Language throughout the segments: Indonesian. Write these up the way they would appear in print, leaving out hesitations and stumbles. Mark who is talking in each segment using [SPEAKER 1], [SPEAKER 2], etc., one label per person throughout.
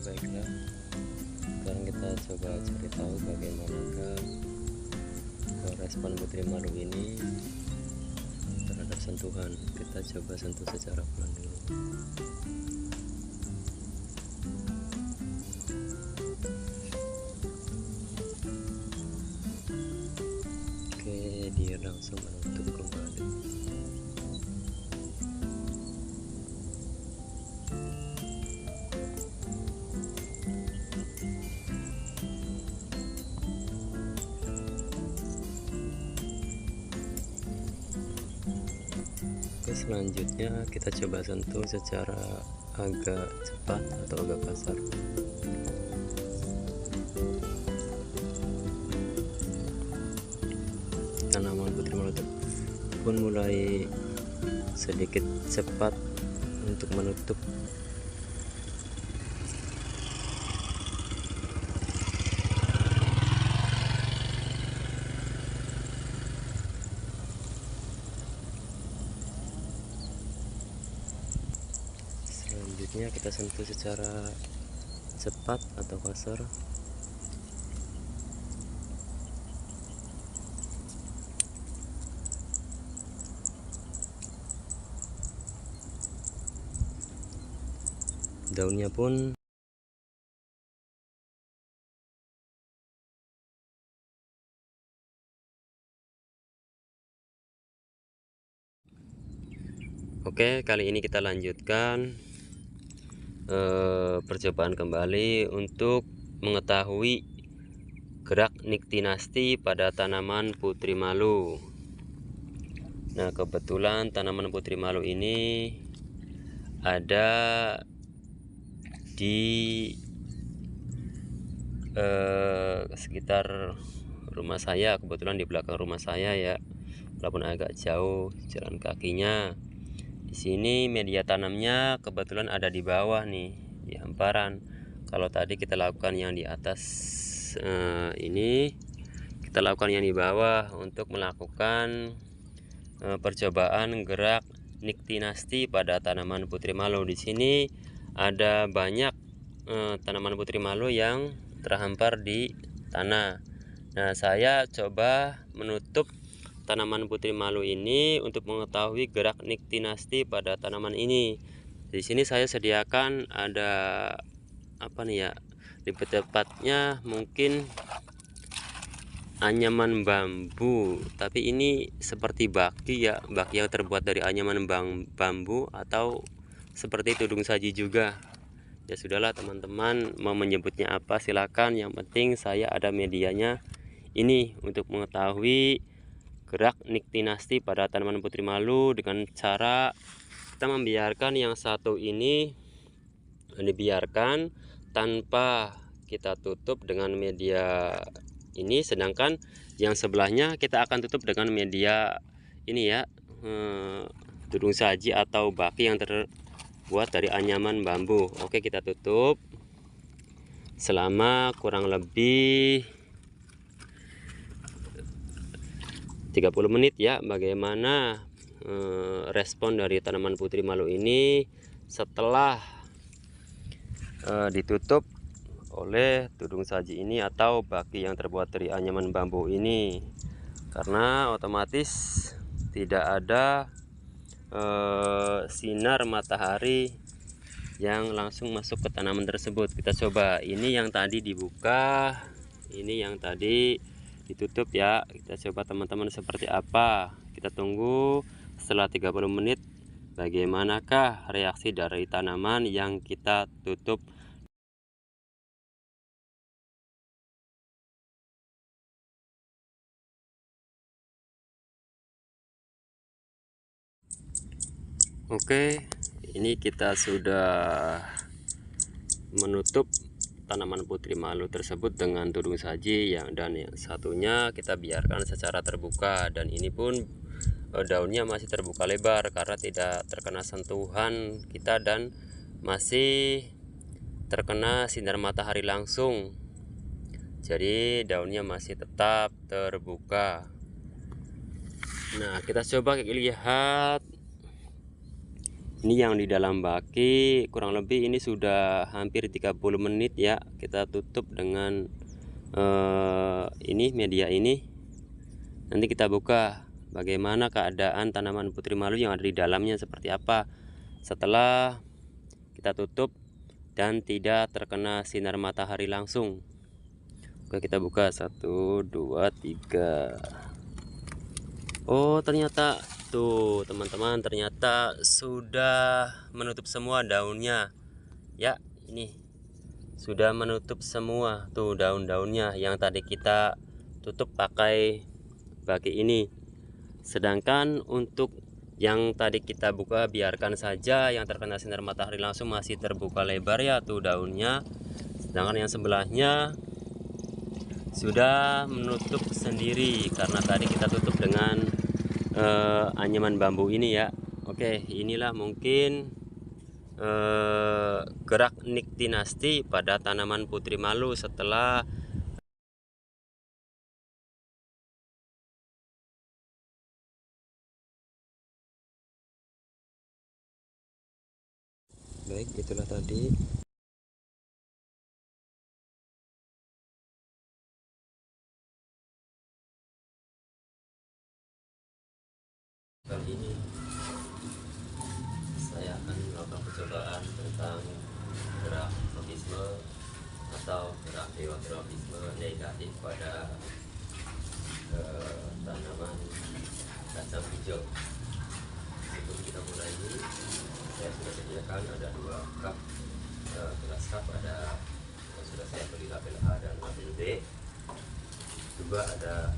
[SPEAKER 1] Baiklah, sekarang kita coba cari tahu bagaimanakah respon putri malu ini terhadap sentuhan. Kita coba sentuh secara pelan dulu. Oke, dia langsung menutup kembali. Oke, selanjutnya kita coba sentuh secara agak cepat atau agak kasar. Tanaman putri malu pun mulai sedikit cepat untuk menutup. Selanjutnya kita sentuh secara cepat atau kasar. Daunnya pun oke, kali ini kita lanjutkan percobaan kembali untuk mengetahui gerak niktinasti pada tanaman putri malu. Nah, kebetulan tanaman putri malu ini ada di sekitar rumah saya, kebetulan di belakang rumah saya ya, walaupun agak jauh jalan kakinya. Di sini media tanamnya kebetulan ada di bawah nih, di hamparan. Kalau tadi kita lakukan yang di atas ini, kita lakukan yang di bawah untuk melakukan percobaan gerak niktinasti pada tanaman putri malu. Di sini ada banyak tanaman putri malu yang terhampar di tanah. Nah, saya coba menutup tanaman putri malu ini untuk mengetahui gerak niktinasti pada tanaman ini. Di sini saya sediakan ada apa nih ya, lebih tepatnya mungkin anyaman bambu, tapi ini seperti baki ya, baki yang terbuat dari anyaman bambu atau seperti tudung saji juga. Ya sudahlah teman-teman, mau menyebutnya apa silakan, yang penting saya ada medianya ini untuk mengetahui gerak niktinasti pada tanaman putri malu dengan cara kita membiarkan yang satu ini dibiarkan tanpa kita tutup dengan media ini, sedangkan yang sebelahnya kita akan tutup dengan media ini ya, tudung saji atau baki yang terbuat dari anyaman bambu. Oke, kita tutup selama kurang lebih 30 menit ya. Bagaimana respon dari tanaman putri malu ini setelah ditutup oleh tudung saji ini atau baki yang terbuat dari anyaman bambu ini, karena otomatis tidak ada sinar matahari yang langsung masuk ke tanaman tersebut. Kita coba, ini yang tadi dibuka, ini yang tadi ditutup ya. Kita coba teman-teman seperti apa. Kita tunggu setelah 30 menit bagaimanakah reaksi dari tanaman yang kita tutup. Oke, ini kita sudah menutup tanaman putri malu tersebut dengan tudung saji dan yang satunya kita biarkan secara terbuka, dan ini pun daunnya masih terbuka lebar karena tidak terkena sentuhan kita dan masih terkena sinar matahari langsung, jadi daunnya masih tetap terbuka. Nah, kita coba lihat Ini yang di dalam baki kurang lebih ini sudah hampir 30 menit ya. Kita tutup dengan ini media ini. Nanti kita buka bagaimana keadaan tanaman putri malu yang ada di dalamnya seperti apa setelah kita tutup dan tidak terkena sinar matahari langsung. Oke, kita buka 1 2 3. Oh, ternyata tuh teman-teman, ternyata sudah menutup semua daunnya ya. Ini sudah menutup semua tuh daun-daunnya yang tadi kita tutup pakai baki ini. Sedangkan untuk yang tadi kita buka biarkan saja, yang terkena sinar matahari langsung masih terbuka lebar ya tuh daunnya. Sedangkan yang sebelahnya sudah menutup sendiri karena tadi kita tutup dengan anyaman bambu ini ya. Oke, inilah mungkin gerak niktinasti pada tanaman putri malu setelah baik. Itulah tadi kali ini saya akan melakukan percobaan tentang gerak tropisme atau gerak deotropisme negatif pada tanaman kacang hijau. Sebelum kita mulai ini, saya sudah sediakan ada 2 cup gelas cup, ada yang sudah saya beli label A dan label B. Juga ada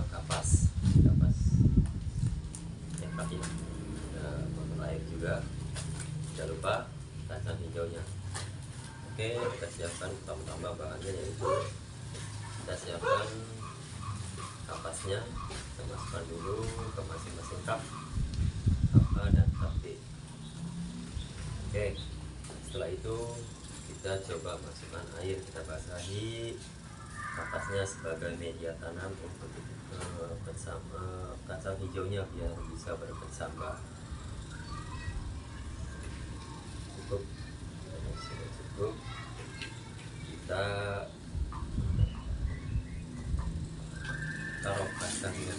[SPEAKER 1] kapas cetak ya, ada botol air juga. Jangan lupa kacang hijaunya. Oke, kita siapkan pertama-tama bahannya, yaitu kita siapkan kapasnya. Kita masukkan dulu ke masing-masing cup A dan cup B. Oke, setelah itu kita coba masukkan air, kita basahi kapasnya sebagai media tanam untuk kacang hijaunya biar bisa berkecambah. Cukup, sudah cukup. Kita taruh kacangnya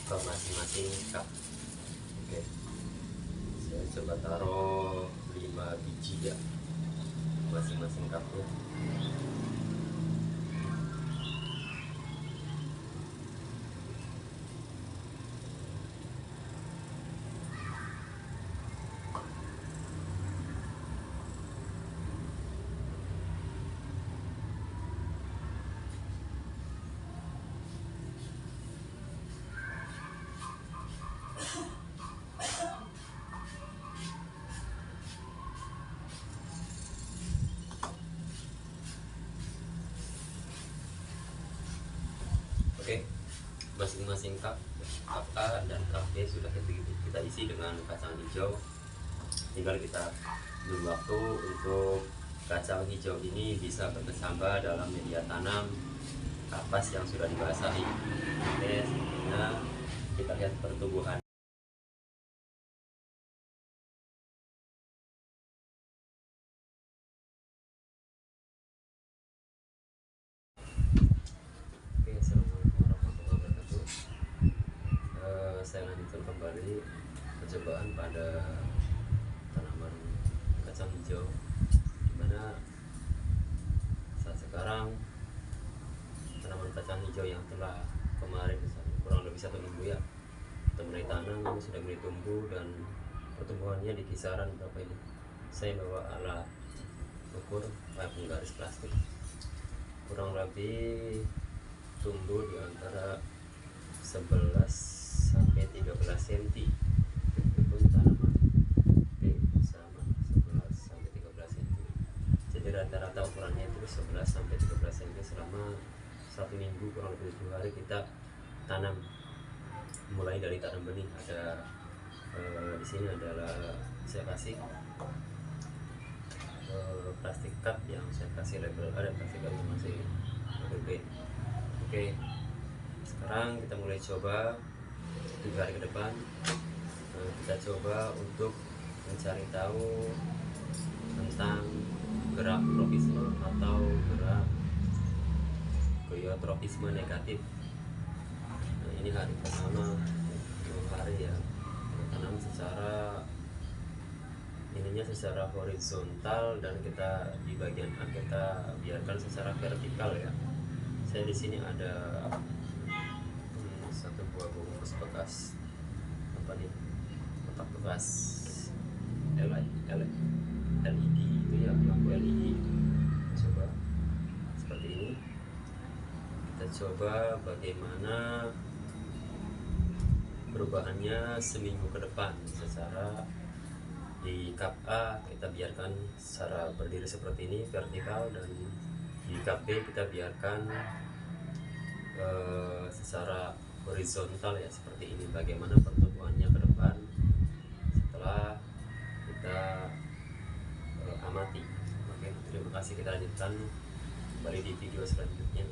[SPEAKER 1] ke masing-masing cup. Oke, saya coba taruh 5 biji ya masing-masing cupnya. Oke, masing-masing cup A dan cup B sudah kita isi dengan kacang hijau. Tinggal kita beri waktu untuk kacang hijau ini bisa berkecambah dalam media tanam kapas yang sudah dibasahi. Oke, selanjutnya kita lihat pertumbuhan. Saya lanjutkan kembali percobaan pada tanaman kacang hijau, dimana saat sekarang tanaman kacang hijau yang telah kemarin kurang lebih 1 minggu ya kita mulai tanam, ini sudah mulai tumbuh dan pertumbuhannya di kisaran berapa ini, saya bawa alat ukur pakai garis plastik, kurang lebih tumbuh di antara 11 sampai 13 cm. Untuk tanaman B sama 11 sampai 13 cm. Jadi rata-rata ukurannya itu 11 sampai 13 cm selama 1 minggu, kurang lebih 7 hari kita tanam. Mulai dari tanam benih, ada di sini adalah saya kasih plastik cup yang saya kasih label A dan plastik cup yang masih label B. Oke, sekarang kita mulai coba 3 hari ke depan kita coba untuk mencari tahu tentang gerak tropisme atau gerak geotropisme negatif. Nah, ini hari pertama, 2 hari ya, tanam secara ininya secara horizontal, dan kita di bagian A kita biarkan secara vertikal ya. Saya di sini ada satu buah bungkus bekas apa nih, kotak bekas LED itu ya, lampu LED. Coba seperti ini, kita coba bagaimana perubahannya seminggu ke depan. Secara di kap A kita biarkan secara berdiri seperti ini vertikal, dan di kap B kita biarkan secara horizontal ya, seperti ini. Bagaimana pertumbuhannya ke depan setelah kita amati. Oke, terima kasih, kita lanjutkan kembali di video selanjutnya.